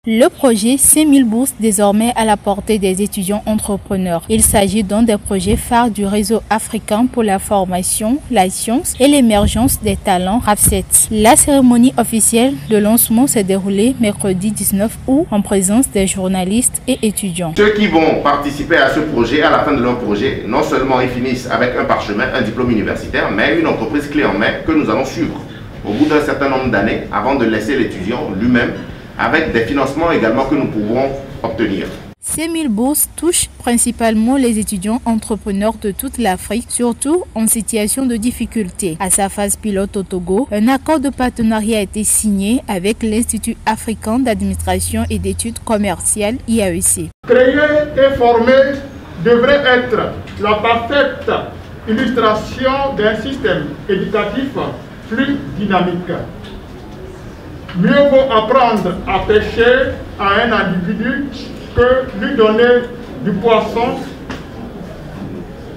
Le projet 5000 bourses désormais à la portée des étudiants entrepreneurs. Il s'agit d'un des projets phares du réseau africain pour la formation, la science et l'émergence des talents RAFSET. La cérémonie officielle de lancement s'est déroulée mercredi 19 août en présence des journalistes et étudiants. Ceux qui vont participer à ce projet, à la fin de leur projet, non seulement ils finissent avec un parchemin, un diplôme universitaire, mais une entreprise clé en main que nous allons suivre au bout d'un certain nombre d'années avant de laisser l'étudiant lui-même avec des financements également que nous pouvons obtenir. Ces 1000 bourses touchent principalement les étudiants entrepreneurs de toute l'Afrique, surtout en situation de difficulté. À sa phase pilote au Togo, un accord de partenariat a été signé avec l'Institut africain d'administration et d'études commerciales IAEC. Créer et former devrait être la parfaite illustration d'un système éducatif plus dynamique. Mieux vaut apprendre à pêcher à un individu que lui donner du poisson,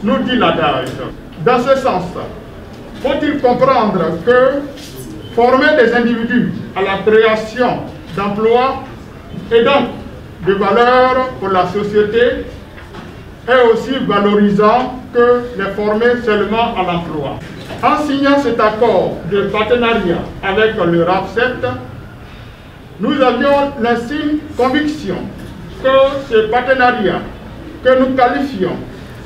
nous dit l'adage. Dans ce sens, faut-il comprendre que former des individus à la création d'emplois et donc de valeur pour la société est aussi valorisant que les former seulement à l'emploi. En signant cet accord de partenariat avec le RAFSET, nous avions l'intime conviction que ce partenariat que nous qualifions,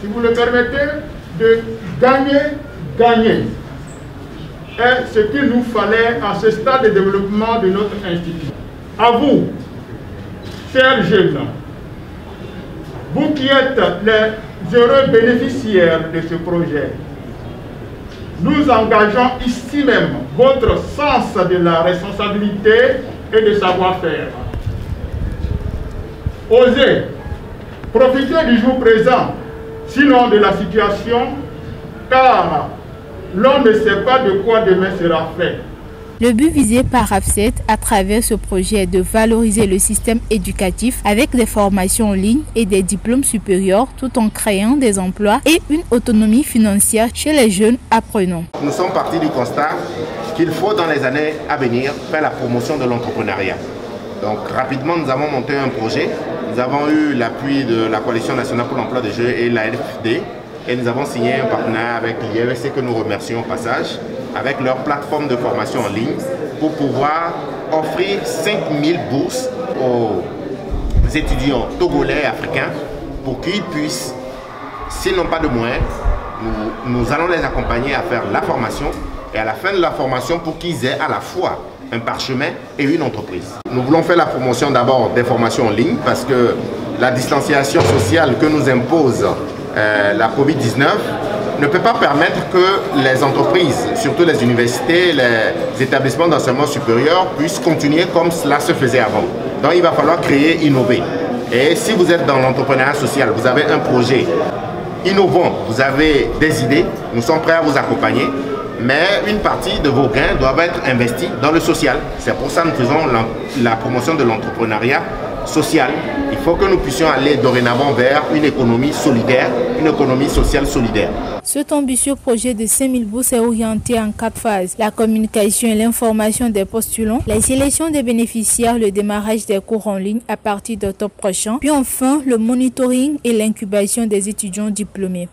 si vous le permettez, de gagner-gagner est ce qu'il nous fallait à ce stade de développement de notre institut. À vous, chers jeunes, vous qui êtes les heureux bénéficiaires de ce projet, nous engageons ici même votre sens de la responsabilité et de savoir-faire. Osez profiter du jour présent, sinon de la situation, car l'on ne sait pas de quoi demain sera fait. Le but visé par RAFSET à travers ce projet est de valoriser le système éducatif avec des formations en ligne et des diplômes supérieurs tout en créant des emplois et une autonomie financière chez les jeunes apprenants. Nous sommes partis du constat qu'il faut dans les années à venir faire la promotion de l'entrepreneuriat. Donc rapidement nous avons monté un projet, nous avons eu l'appui de la Coalition nationale pour l'emploi des jeunes et la LFD et nous avons signé un partenariat avec l'IAEC que nous remercions au passage, avec leur plateforme de formation en ligne pour pouvoir offrir 5000 bourses aux étudiants togolais et africains pour qu'ils puissent, s'ils n'ont pas de moyens, nous allons les accompagner à faire la formation et à la fin de la formation pour qu'ils aient à la fois un parchemin et une entreprise. Nous voulons faire la promotion d'abord des formations en ligne parce que la distanciation sociale que nous impose la Covid-19 ne peut pas permettre que les entreprises, surtout les universités, les établissements d'enseignement supérieur puissent continuer comme cela se faisait avant. Donc il va falloir créer, innover. Et si vous êtes dans l'entrepreneuriat social, vous avez un projet innovant, vous avez des idées, nous sommes prêts à vous accompagner, mais une partie de vos gains doivent être investis dans le social. C'est pour ça que nous faisons la promotion de l'entrepreneuriat social. Il faut que nous puissions aller dorénavant vers une économie solidaire, une économie sociale solidaire. Cet ambitieux projet de 5000 bourses est orienté en 4 phases. La communication et l'information des postulants, la sélection des bénéficiaires, le démarrage des cours en ligne à partir d'octobre prochain, puis enfin le monitoring et l'incubation des étudiants diplômés.